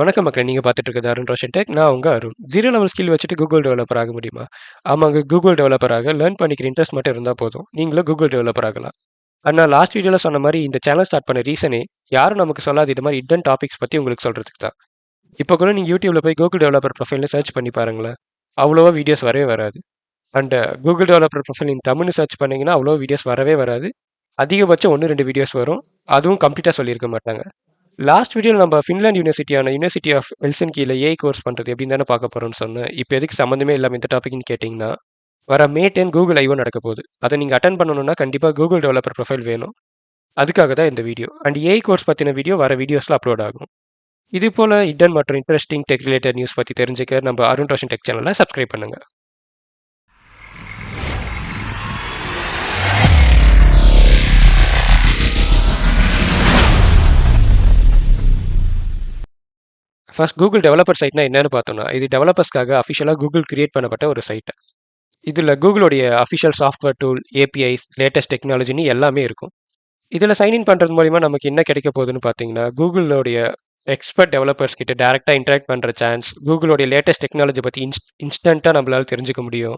வணக்கம் மக்களே, நீங்க பார்த்துட்டு இருக்கிறது அருண் ரோஷன் டெக். நான் உங்க அருண். 0 லெவல் ஸ்கில் வச்சுட்டு கூகுள் டெவலப்பர் ஆக முடியுமா? ஆமாங்க, கூகுள் டெவலப்பர் ஆக லேர்ன் பண்ணிக்கிற இன்ட்ரெஸ்ட் மட்டும் இருந்தா போதும். நீங்களும் கூகுள் டெவலப்பர் ஆகலாம். நான் லாஸ்ட் வீடியோல சொன்ன மாரி இந்த சேனல் ஸ்டார்ட் பண்ண ரீசனே யாரும் நமக்கு சொல்லாத இது மாரி ஹிடன் டாபிக்ஸ் பத்தி உங்களுக்கு சொல்றதுக்கு தான். இப்போ கூட நீங்க யூடியூப்ல போய் கூகுள் டெவலப்பர் ப்ரொஃபைல்னு சர்ச் பண்ணி பாருங்களேன். அவ்வளவா வீடியோஸ் வரவே வராது. அண்ட் கூகுள் டெவலப்பர் ப்ரொஃபைல் இன் தமிழ்னு சர்ச் பண்ணீங்கன்னா அவ்வளோ வீடியோஸ் வரவே வராது. அதிகபட்சம் 1, 2 வீடியோஸ் வரும். அதுவும் கம்ப்ளீட்டா சொல்லியிருக்க மாட்டாங்க. லாஸ்ட் வீடியோல நம்ம ஃபின்லாண்ட் யூனிவர்சிட்டி ஆஃப் ஹெல்சின்கில ஏஐ கோர்ஸ் பண்றது எப்படின்னு தானே பார்க்க போறோம்னு சொன்னேன். இப்போ எதுக்கு சம்மந்தமே இல்லாம இந்த டாபிக்னு கேட்டிங்கன்னா, வர மே 10 கூகுள் ஐஓ நடக்க போகுது. அதை நீங்க அட்டென்ட் பண்ணணும்னா கண்டிப்பா கூகுள் டெவலப்பர் ப்ரொஃபைல் வேணும். அதுக்காக தான் இந்த வீடியோ. அண்ட் ஏஐ கோர்ஸ் பத்தின வீடியோ வர வீடியோஸ்ல அப்லோட் ஆகும். இது போல ஹிடன் மற்றும் இன்ட்ரெஸ்டிங் டெக் ரிலேட்டட் நியூஸ் பத்தி தெரிஞ்சுக்க நம்ம அருண் ரோஷன் டெக் சேனலை சப்ஸ்கிரைப் பண்ணுங்க. ஃபர்ஸ்ட் கூகுள் டெவலப்பர் சைட்னா என்னன்னு பார்த்தோம்னா, இது டெவலப்பர்ஸ்க்காக அஃபிஷியலாக கூகுள் கிரியேட் பண்ணப்பட்ட ஒரு சைட். இதில் கூகுளோடைய official software tool, APIs, latest டெக்னாலஜின்னு எல்லாமே இருக்கும். இதில் சைன்இன் பண்ணுறது மூலிமா நமக்கு என்ன கிடைக்க போகுதுன்னு பார்த்தீங்கன்னா, கூகுளோடைய எக்ஸ்பர்ட் டெவலப்பர்ஸ் கிட்ட டேரெக்டாக இன்டராக்ட் பண்ணுற சான்ஸ், கூகுளோடைய லேட்டஸ்ட் டெக்னாலஜி பற்றி இன்ஸ்டண்ட்டாக நம்மளால் தெரிஞ்சுக்க முடியும்.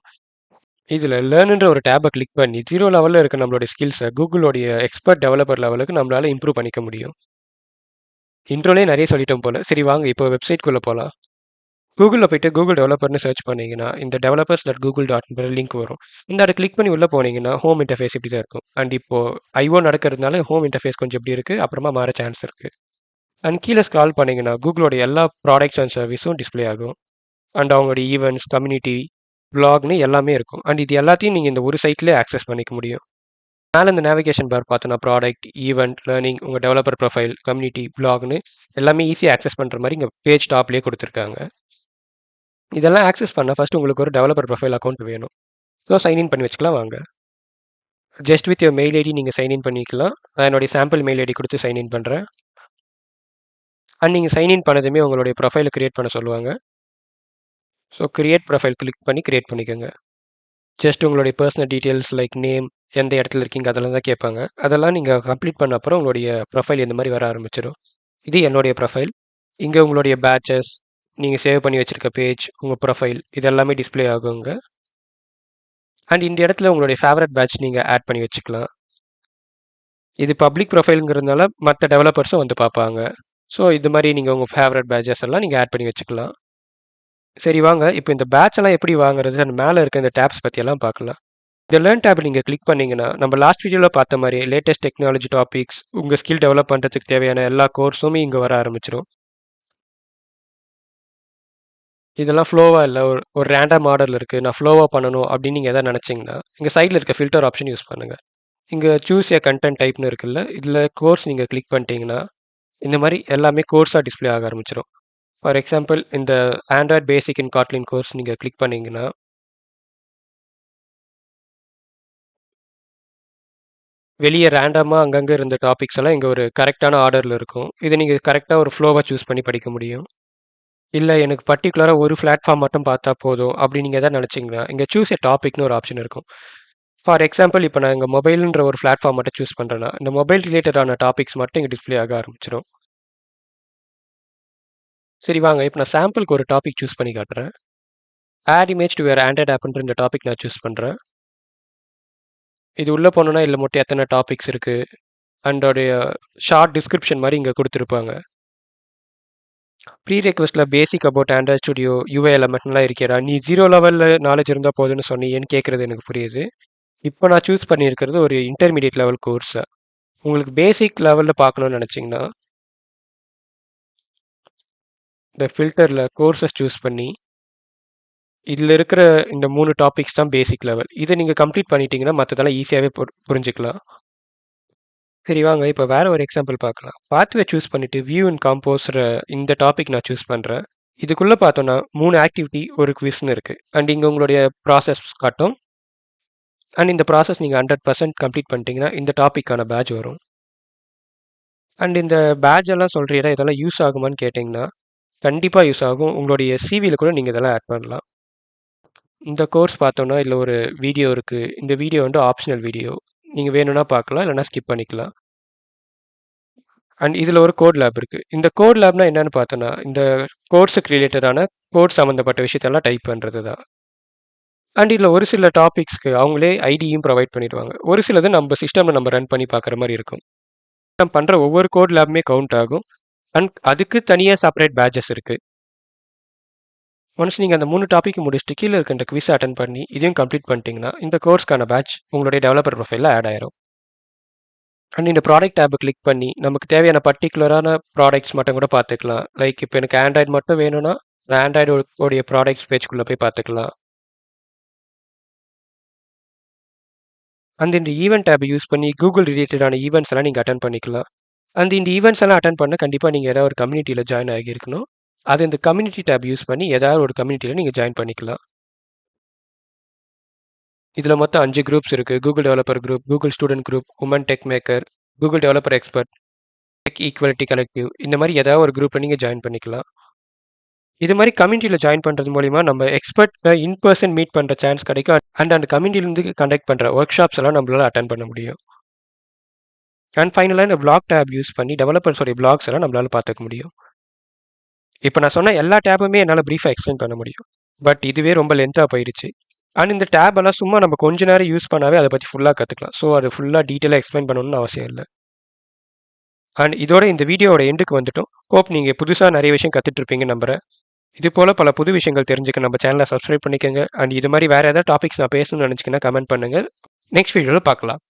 இதில் லேர்னுன்ற ஒரு டேபை கிளிக் பண்ணி 0 லெவலில் இருக்க நம்மளுடைய ஸ்கில்ஸை கூகுளோடைய எக்ஸ்பர்ட் டெவலப்பர் லெவலுக்கு நம்மளால் இம்ப்ரூவ் பண்ணிக்க முடியும். இன்ட்ரோலே நிறைய சொல்லிட்டோம் போல. சரி வாங்க இப்போ வெப்சைட்குள்ளே போகலாம். கூகுளில் போயிட்டு கூகுள் டெவலப்பர்னு சர்ச் பண்ணீங்கன்னா இந்த developers.google.in லிங்க் வரும். அதை கிளிக் பண்ணி உள்ளே போனீங்கன்னா ஹோம் இன்டர்ஃபேஸ் இப்படி தான் இருக்கும். அண்ட் இப்போ ஐஓ நடக்கிறதுனால ஹோம் இன்டர்ஃபேஸ் கொஞ்சம் இப்படி இருக்குது, அப்புறமா மாற சான்ஸ் இருக்குது. அண்ட் கீழே ஸ்க்ரால் பண்ணீங்கன்னா கூகுளோட எல்லா ப்ராடக்ட்ஸ் அண்ட் சர்வீஸும் டிஸ்ப்ளே ஆகும். அண்ட் அவங்களோட ஈவெண்ட்ஸ், கம்யூனிட்டி, பிளாக்னு எல்லாமே இருக்கும். அண்ட் இது எல்லாத்தையும் நீங்கள் இந்த ஒரு சைட்லேயே ஆக்சஸ் பண்ணிக்க முடியும். மேலே இந்த நேவிகேஷன் பார் பார்த்தோன்னா ப்ராடக்ட், ஈவெண்ட், லேர்னிங், உங்கள் டெவலப்பர் ப்ரொஃபைல், கம்யூனிட்டி, பிளாக்னு எல்லாமே ஈஸியாக ஆக்சஸ் பண்ணுற மாதிரி இங்கே பேஜ் டாப்லேயே கொடுத்துருக்காங்க. இதெல்லாம் ஆக்சஸ் பண்ண ஃபர்ஸ்ட் உங்களுக்கு ஒரு டெவலப்பர் ப்ரொஃபைல் அக்கௌண்ட் வேணும். ஸோ சைன்இன் பண்ணி வச்சுக்கலாம் வாங்க. Just with your mail ID நீங்கள் சைன்இன் பண்ணிக்கலாம். நான் என்னுடைய சாம்பிள் மெயில் ஐடி கொடுத்து சைன்இன் பண்ணுறேன். அண்ட் நீங்கள் சைன்இன் பண்ணதுமே உங்களுடைய ப்ரொஃபைலை கிரியேட் பண்ண சொல்லுவாங்க. ஸோ கிரியேட் ப்ரொஃபைல் கிளிக் பண்ணி கிரியேட் பண்ணிக்கோங்க. ஜஸ்ட் உங்களுடைய பர்சனல் டீட்டெயில்ஸ் லைக் நேம், எந்த இடத்துல இருக்கீங்க அதெல்லாம் தான் கேட்பாங்க. அதெல்லாம் நீங்கள் கம்ப்ளீட் பண்ண அப்புறம் உங்களுடைய ப்ரொஃபைல் இந்த மாதிரி வர ஆரம்பிச்சிடும். இது என்னுடைய ப்ரொஃபைல். இங்கே உங்களுடைய பேட்சஸ், நீங்கள் சேவ் பண்ணி வச்சுருக்க பேஜ், உங்கள் ப்ரொஃபைல் இது எல்லாமே டிஸ்ப்ளே ஆகுங்க. அண்ட் இந்த இடத்துல உங்களுடைய ஃபேவரட் பேட்ச் நீங்கள் ஆட் பண்ணி வச்சுக்கலாம். இது பப்ளிக் ப்ரொஃபைலுங்கிறதுனால மற்ற டெவலப்பர்ஸும் வந்து பார்ப்பாங்க. ஸோ இது மாதிரி நீங்கள் உங்கள் ஃபேவரட் பேட்சஸ் எல்லாம் நீங்கள் ஆட் பண்ணி வச்சுக்கலாம். சரி வாங்க இப்போ இந்த பேட்ச் எல்லாம் எப்படி வாங்குறது, அந்த மேலே இருக்க இந்த டேப்ஸ் பற்றியெல்லாம் பார்க்கலாம். இந்த லேர்ன் டேப் நீங்கள் கிளிக் பண்ணிங்கன்னா நம்ம லாஸ்ட் வீடியோவில் பார்த்த மாதிரி லேட்டஸ்ட் டெக்னாலஜி டாபிக்ஸ், உங்கள் ஸ்கில் டெவலப் பண்ணுறதுக்கு தேவையான எல்லா கோர்ஸுமே இங்கே வர ஆரம்பிச்சிடும். இதெல்லாம் ஃப்ளோவாக இல்லை, ஒரு ரேண்டம் ஆர்டரில் இருக்குது, நான் ஃப்ளோவாக பண்ணணும் அப்படின்னு நீங்கள் எதாவது நினச்சிங்கன்னா இங்கே சைடில் இருக்க ஃபில்டர் ஆப்ஷன் யூஸ் பண்ணுங்கள். இங்கே சூஸ் ஏ கண்டென்ட் டைப்னு இருக்குல்ல, இதில் கோர்ஸ் நீங்கள் கிளிக் பண்ணிட்டீங்கன்னா இந்த மாதிரி எல்லாமே கோர்ஸாக டிஸ்ப்ளே ஆக ஆரம்பிச்சிடும். ஃபார் எக்ஸாம்பிள் இந்த ஆண்ட்ராய்ட் பேசிக் இன் காட்லின் கோர்ஸ் நீங்கள் கிளிக் பண்ணிங்கன்னா வெளியே ரேண்டமாக அங்கங்கே இருந்த டாபிக்ஸ் எல்லாம் இங்கே ஒரு கரெக்டான ஆர்டரில் இருக்கும். இதை நீங்கள் கரெக்டாக ஒரு ஃப்ளோவாக சூஸ் பண்ணி படிக்க முடியும். இல்லை எனக்கு பர்டிகுலராக ஒரு பிளாட்ஃபார்ம் மட்டும் பார்த்தா போதும் அப்படி நீங்கள் எதாவது நினச்சிங்கன்னா இங்கே சூஸ் ஏ டாபிக்னு ஒரு ஆப்ஷன் இருக்கும். ஃபார் எக்ஸாம்பிள் இப்போ நான் இங்கே மொபைலுன்ற ஒரு பிளாட்ஃபார்ம் மட்டும் சூஸ் பண்ணுறேன்னா இந்த மொபைல் ரிலேட்டடான டாபிக்ஸ் மட்டும் இங்கே டிஸ்ப்ளே ஆக ஆரம்பிச்சிடும். சரி வாங்க இப்போ நான் சாம்பிளுக்கு ஒரு டாபிக் சூஸ் பண்ணி காட்டுறேன். Add image to your Android ஆப்ன்ற இந்த டாபிக் நான் சூஸ் பண்ணுறேன். இது உள்ளே போனோன்னா இதில் மட்டும் எத்தனை டாபிக்ஸ் இருக்குது அண்டோடைய ஷார்ட் டிஸ்கிரிப்ஷன் மாதிரி இங்கே கொடுத்துருப்பாங்க. ப்ரீ ரெக்வஸ்ட்டில் basic about Android studio, UI எலமெண்ட்லாம் இருக்கிறா, நீ 0 லெவலில் நாலேஜ் இருந்தால் போதுன்னு சொன்னீங்கன்னு கேட்குறது எனக்கு புரியுது. இப்போ நான் சூஸ் பண்ணியிருக்கிறது ஒரு இன்டர்மீடியட் லெவல் கோர்ஸை. உங்களுக்கு பேசிக் லெவலில் பார்க்கணுன்னு நினச்சிங்கன்னா இந்த ஃபில்டரில் கோர்ஸஸ் சூஸ் பண்ணி இதில் இருக்கிற இந்த 3 டாபிக்ஸ் தான் பேசிக் லெவல். இதை நீங்கள் கம்ப்ளீட் பண்ணிட்டீங்கன்னா மற்றதெல்லாம் ஈஸியாகவே புரிஞ்சுக்கலாம். சரி வாங்க இப்போ வேற ஒரு எக்ஸாம்பிள் பார்க்கலாம். பாத்வே சூஸ் பண்ணிட்டு வியூ அண்ட் காம்போஸ்ற இந்த டாபிக் நான் சூஸ் பண்ணுறேன். இதுக்குள்ளே பார்த்தோன்னா 3 ஆக்டிவிட்டி, ஒரு குவிஸ்னு இருக்குது. அண்ட் இங்கே உங்களுடைய ப்ராசஸ் காட்டும். அண்ட் இந்த ப்ராசஸ் நீங்கள் 100% கம்ப்ளீட் பண்ணிட்டீங்கன்னா இந்த டாப்பிக்கான பேட்ச் வரும். அண்ட் இந்த பேட்ச் எல்லாம் சொல்கிறீடா இதெல்லாம் யூஸ் ஆகுமான்னு கேட்டிங்கன்னா கண்டிப்பாக யூஸ் ஆகும். உங்களுடைய சிவியில் கூட நீங்கள் இதெல்லாம் ஆட் பண்ணலாம். இந்த கோர்ஸ் பார்த்தோன்னா இதில் ஒரு வீடியோ இருக்குது. இந்த வீடியோ ஆப்ஷனல் வீடியோ. நீங்கள் வேணும்னா பார்க்கலாம், இல்லைனா ஸ்கிப் பண்ணிக்கலாம். அண்ட் இதில் ஒரு கோட் லேப் இருக்குது. இந்த கோட் லேப்னா என்னன்னு பார்த்தோன்னா, இந்த கோர்ஸுக்கு ரிலேட்டடான கோட் சம்மந்தப்பட்ட விஷயத்தெல்லாம் டைப் பண்ணுறது தான். அண்ட் இதில் ஒரு சில டாபிக்ஸ்க்கு அவங்களே ஐடியும் ப்ரொவைட் பண்ணிடுவாங்க. ஒரு சிலது நம்ம சிஸ்டமில் நம்ம ரன் பண்ணி பார்க்குற மாதிரி இருக்கும். நம்ம பண்ணுற ஒவ்வொரு கோட் லேபுமே கவுண்ட் ஆகும். அண்ட் அதுக்கு தனியாக செப்பரேட் பேட்சஸ் இருக்குது. ஒன்ஸ் நீங்கள் அந்த 3 டாபிக் முடிச்சுட்டு கீழே இருக்க இந்த குவிஸ் அட்டன் பண்ணி இதையும் கம்ப்ளீட் பண்ணிட்டீங்கன்னா இந்த கோர்ஸ்க்கான பேட்ச் உங்களுடைய டெவலப்பர் ப்ரொஃபைலில் ஆட் ஆயிரும். அண்ட் இந்த ப்ராடக்ட் டேப்பை கிளிக் பண்ணி நமக்கு தேவையான பர்டிகுலரான ப்ராடக்ட்ஸ் மட்டும் கூட பார்த்துக்கலாம். லைக் இப்போ எனக்கு ஆண்ட்ராய்டு மட்டும் வேணும்னா ஆண்ட்ராய்டு உடைய ப்ராடக்ட்ஸ் பேஜ்குள்ளே போய் பார்த்துக்கலாம். அந்த இந்த ஈவெண்ட் டேப்பை யூஸ் பண்ணி கூகுள் ரிலேட்டடான ஈவெண்ட்ஸ் எல்லாம் நீங்கள் அட்டன் பண்ணிக்கலாம். அந்த இந்த ஈவெண்ட்ஸ் எல்லாம் அட்டன் பண்ண கண்டிப்பாக நீங்கள் ஏதாவது ஒரு கம்யூனிட்டியில் ஜாயின் ஆகியிருக்கணும். அது இந்த கம்யூனிட்டி டேப் யூஸ் பண்ணி ஏதாவது ஒரு கம்யூனிட்டியில் நீங்கள் ஜாயின் பண்ணிக்கலாம். இதில் மொத்தம் 5 குரூப்ஸ் இருக்குது. Google developer group, Google student group, women tech maker, Google developer expert, tech equality collective, இந்த மாதிரி ஏதாவது ஒரு குரூப்பில் நீங்கள் ஜாயின் பண்ணிக்கலாம். இது மாதிரி கம்யூனிட்டியில் ஜாயின் பண்ணுறது மூலிமா நம்ம எக்ஸ்பர்ட்டை இன் பர்சன் மீட் பண்ணுற சான்ஸ் கிடைக்கும். அண்ட் அந்த கம்யூனிட்டிலேருந்து கண்டக்ட் பண்ணுற ஒர்க் ஷாப்ஸ் எல்லாம் நம்மளால் அட்டன் பண்ண முடியும். அண்ட் ஃபைனலாக இந்த பிளாக் டேப் யூஸ் பண்ணி டெவலப்பர்ஸோடைய பிளாக்ஸ் எல்லாம் நம்மளால் பார்த்துக்க முடியும். இப்போ நான் சொன்ன எல்லா டேப்புமே என்னால் ப்ரீஃபாக எக்ஸ்பிளைன் பண்ண முடியும். பட் இதுவே ரொம்ப லென்த்தாக போயிடுச்சு. அண்ட் இந்த டேப் எல்லாம் சும்மா நம்ம கொஞ்ச நேரம் யூஸ் பண்ணாவே அதை பற்றி ஃபுல்லாக கற்றுக்கலாம். ஸோ அது ஃபுல்லாக டீட்டெயிலாக எக்ஸ்பிளைன் பண்ணணும்னு அவசியம் இல்லை. அண்ட் இதோட இந்த வீடியோவோட எண்டுக்கு வந்துட்டோம். ஹோப் நீங்கள் புதுசாக நிறைய விஷயம் கற்றுட்ருப்பீங்கன்னு நம்புகிறேன். இது போல் பல புது விஷயங்கள் தெரிஞ்சுக்க நம்ம சேனலை சப்ஸ்கிரைப் பண்ணிக்கோங்க. அண்ட் இது மாதிரி வேறு ஏதாவது டாபிக்ஸ் நான் பேசணும்னு நினச்சிங்கன்னா கமெண்ட் பண்ணுங்கள். நெக்ஸ்ட் வீடியோவில் பார்க்கலாம்.